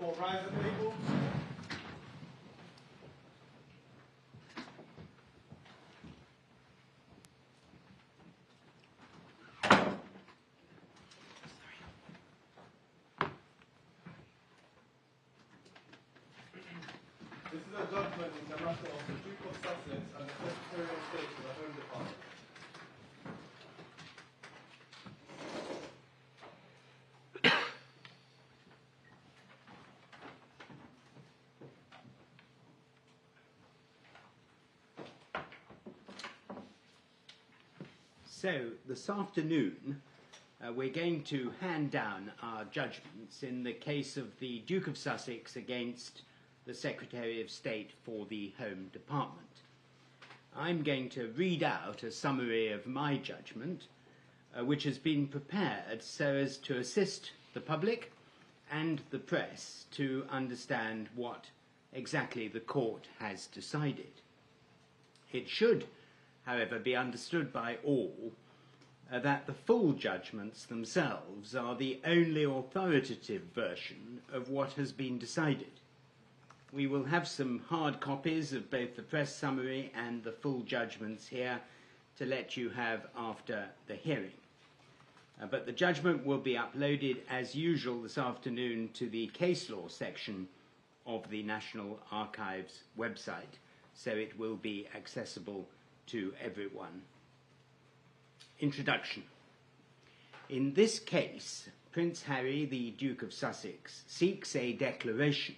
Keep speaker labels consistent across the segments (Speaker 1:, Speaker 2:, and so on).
Speaker 1: Therefore, rise up, people. This is a judgment in the matter of the Duke of Sussex and the Secretary of State for the Home Department.
Speaker 2: So, this afternoon, we're going to hand down our judgments in the case of the Duke of Sussex against the Secretary of State for the Home Department. I'm going to read out a summary of my judgment, which has been prepared so as to assist the public and the press to understand what exactly the court has decided. It should, however, be understood by all that the full judgments themselves are the only authoritative version of what has been decided. We will have some hard copies of both the press summary and the full judgments here to let you have after the hearing. But the judgment will be uploaded as usual this afternoon to the case law section of the National Archives website, so it will be accessible to everyone. Introduction. In this case, Prince Harry, the Duke of Sussex, seeks a declaration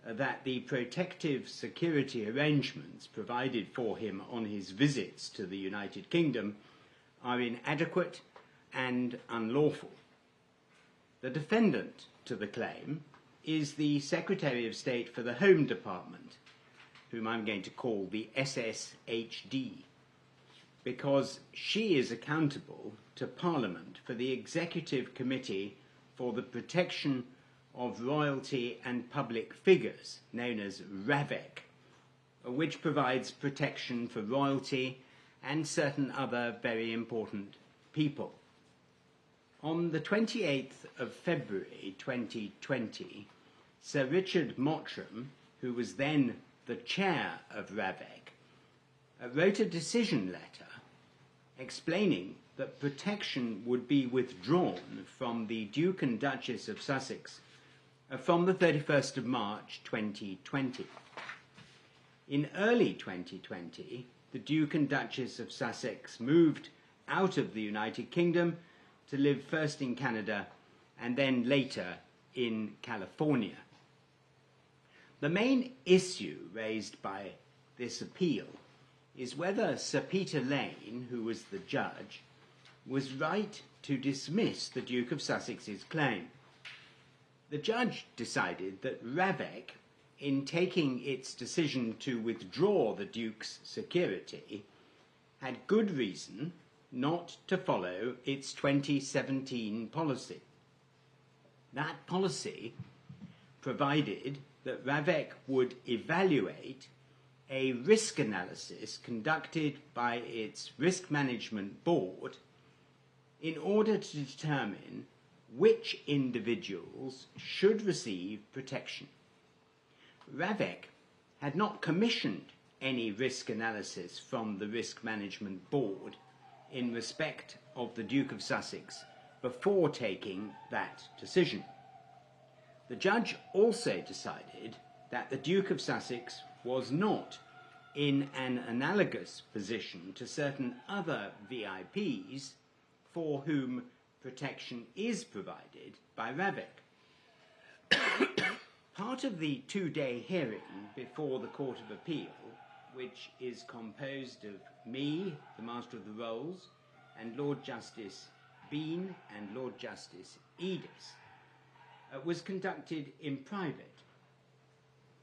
Speaker 2: that the protective security arrangements provided for him on his visits to the United Kingdom are inadequate and unlawful. The defendant to the claim is the Secretary of State for the Home Department, whom I'm going to call the SSHD, because she is accountable to Parliament for the Executive Committee for the Protection of Royalty and Public Figures, known as RAVEC, which provides protection for royalty and certain other very important people. On the 28th of February 2020, Sir Richard Mottram, who was then the chair of RAVEC, wrote a decision letter explaining that protection would be withdrawn from the Duke and Duchess of Sussex from the 31st of March 2020. In early 2020, the Duke and Duchess of Sussex moved out of the United Kingdom to live first in Canada and then later in California. The main issue raised by this appeal is whether Sir Peter Lane, who was the judge, was right to dismiss the Duke of Sussex's claim. The judge decided that RAVEC, in taking its decision to withdraw the Duke's security, had good reason not to follow its 2017 policy. That policy provided that RAVEC would evaluate a risk analysis conducted by its risk management board in order to determine which individuals should receive protection. RAVEC had not commissioned any risk analysis from the Risk Management Board in respect of the Duke of Sussex before taking that decision. The judge also decided that the Duke of Sussex was not in an analogous position to certain other VIPs for whom protection is provided by RAVEC. Part of the two-day hearing before the Court of Appeal, which is composed of me, the Master of the Rolls, and Lord Justice Bean and Lord Justice Edis, was conducted in private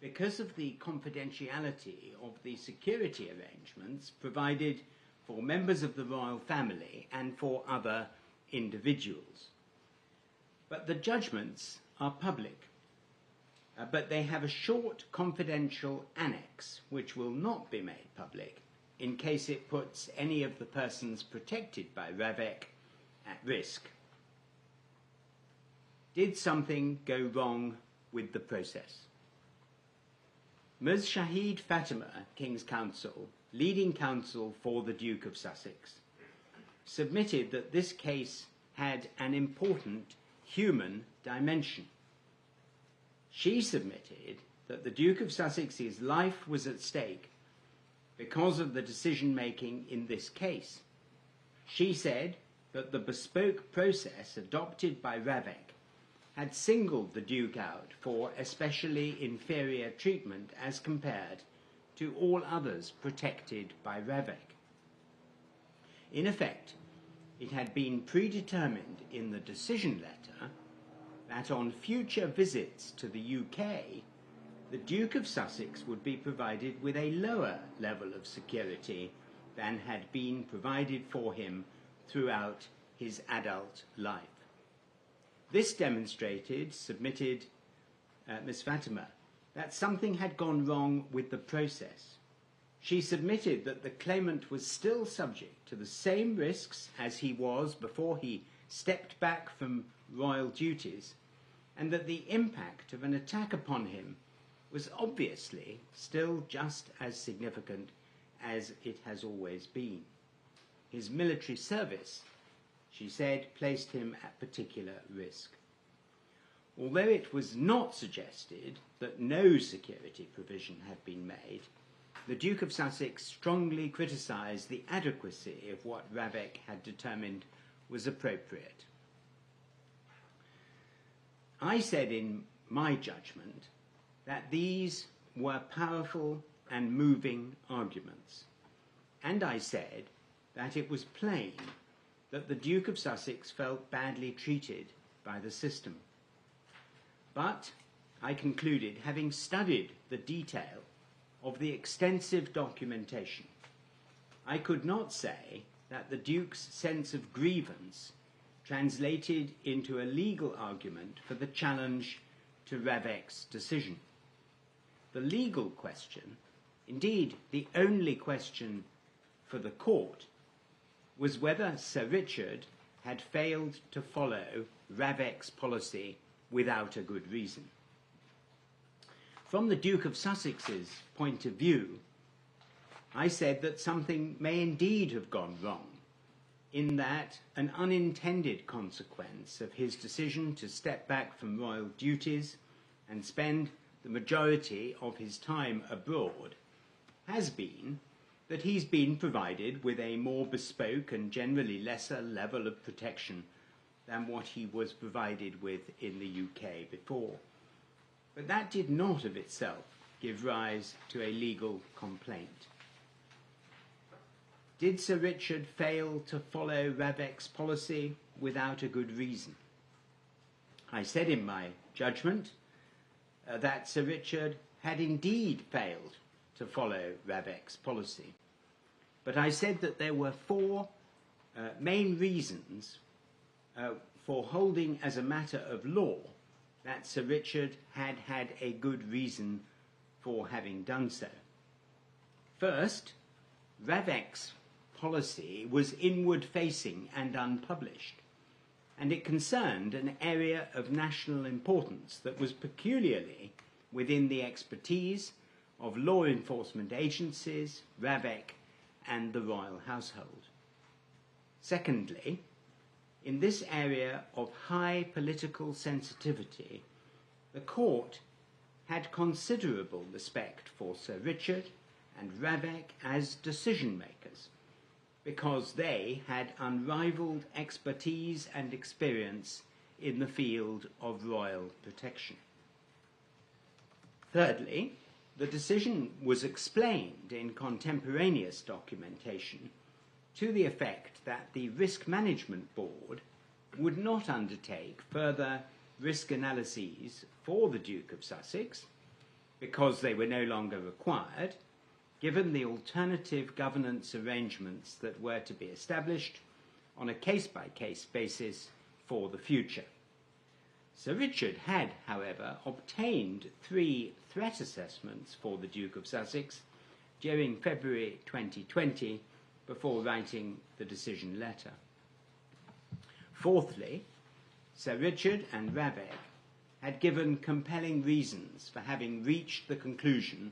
Speaker 2: because of the confidentiality of the security arrangements provided for members of the royal family and for other individuals. But the judgments are public, but they have a short confidential annex which will not be made public in case it puts any of the persons protected by RAVEC at risk. Did something go wrong with the process. Ms. Shahid Fatima, King's Counsel, leading counsel for the Duke of Sussex, submitted that this case had an important human dimension. She submitted that the Duke of Sussex's life was at stake because of the decision-making in this case. She said that the bespoke process adopted by Ravek had singled the Duke out for especially inferior treatment as compared to all others protected by Ravek. In effect, it had been predetermined in the decision letter that on future visits to the UK, the Duke of Sussex would be provided with a lower level of security than had been provided for him throughout his adult life. This demonstrated, submitted Ms. Fatima, that something had gone wrong with the process. She submitted that the claimant was still subject to the same risks as he was before he stepped back from royal duties, and that the impact of an attack upon him was obviously still just as significant as it has always been. His military service, she said, placed him at particular risk. Although it was not suggested that no security provision had been made, the Duke of Sussex strongly criticised the adequacy of what Ravek had determined was appropriate. I said in my judgment that these were powerful and moving arguments, and I said that it was plain that the Duke of Sussex felt badly treated by the system. But I concluded, having studied the detail of the extensive documentation, I could not say that the Duke's sense of grievance translated into a legal argument for the challenge to Ravek's decision. The legal question, indeed the only question for the court, was whether Sir Richard had failed to follow Ravek's policy without a good reason. From the Duke of Sussex's point of view, I said that something may indeed have gone wrong, in that an unintended consequence of his decision to step back from royal duties and spend the majority of his time abroad has been that he's been provided with a more bespoke and generally lesser level of protection than what he was provided with in the UK before. But that did not of itself give rise to a legal complaint. Did Sir Richard fail to follow Ravek's policy without a good reason? I said in my judgment that Sir Richard had indeed failed to follow Ravek's policy. But I said that there were four main reasons for holding as a matter of law that Sir Richard had had a good reason for having done so. First, Ravek's policy was inward-facing and unpublished, and it concerned an area of national importance that was peculiarly within the expertise of law enforcement agencies, Ravek, and the royal household. Secondly, in this area of high political sensitivity, the court had considerable respect for Sir Richard and Ravek as decision-makers, because they had unrivaled expertise and experience in the field of royal protection. Thirdly, the decision was explained in contemporaneous documentation to the effect that the Risk Management Board would not undertake further risk analyses for the Duke of Sussex because they were no longer required, given the alternative governance arrangements that were to be established on a case-by-case basis for the future. Sir Richard had, however, obtained 3 threat assessments for the Duke of Sussex during February 2020 before writing the decision letter. Fourthly, Sir Richard and Ravek had given compelling reasons for having reached the conclusion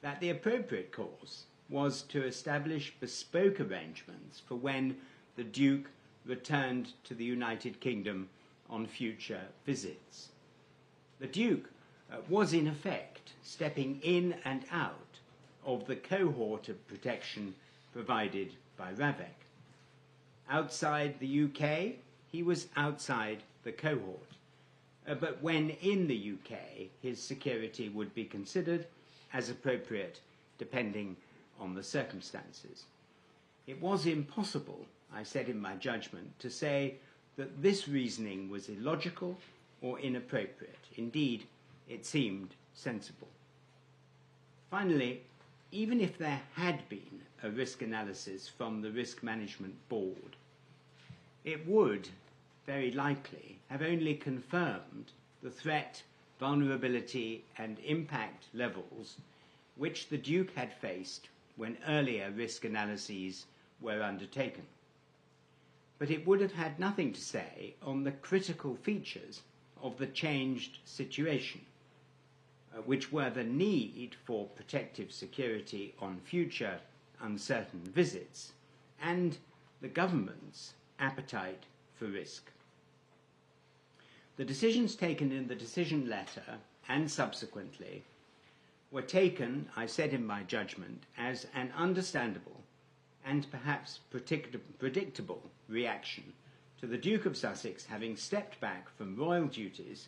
Speaker 2: that the appropriate course was to establish bespoke arrangements for when the Duke returned to the United Kingdom on future visits. The Duke was in effect stepping in and out of the cohort of protection provided by Ravec. Outside the UK, he was outside the cohort, but when in the UK, his security would be considered as appropriate depending on the circumstances. It was impossible, I said in my judgment, to say that this reasoning was illogical or inappropriate. Indeed, it seemed sensible. Finally, even if there had been a risk analysis from the Risk Management Board, it would, very likely, have only confirmed the threat, vulnerability and impact levels which the Duke had faced when earlier risk analyses were undertaken. But it would have had nothing to say on the critical features of the changed situation, which were the need for protective security on future uncertain visits and the government's appetite for risk. The decisions taken in the decision letter and subsequently were taken, I said in my judgment, as an understandable and perhaps predictable reaction to the Duke of Sussex having stepped back from royal duties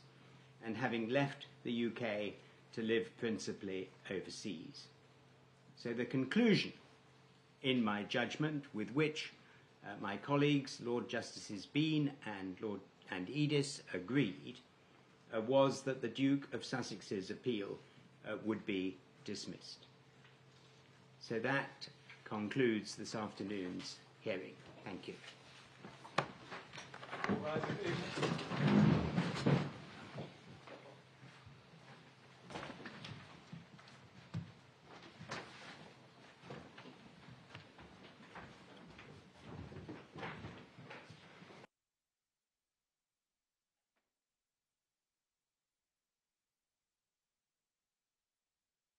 Speaker 2: and having left the UK to live principally overseas. So the conclusion, in my judgment, with which my colleagues, Lord Justices Bean and Edis, agreed, was that the Duke of Sussex's appeal would be dismissed. So that concludes this afternoon's hearing. Thank you.
Speaker 1: Right.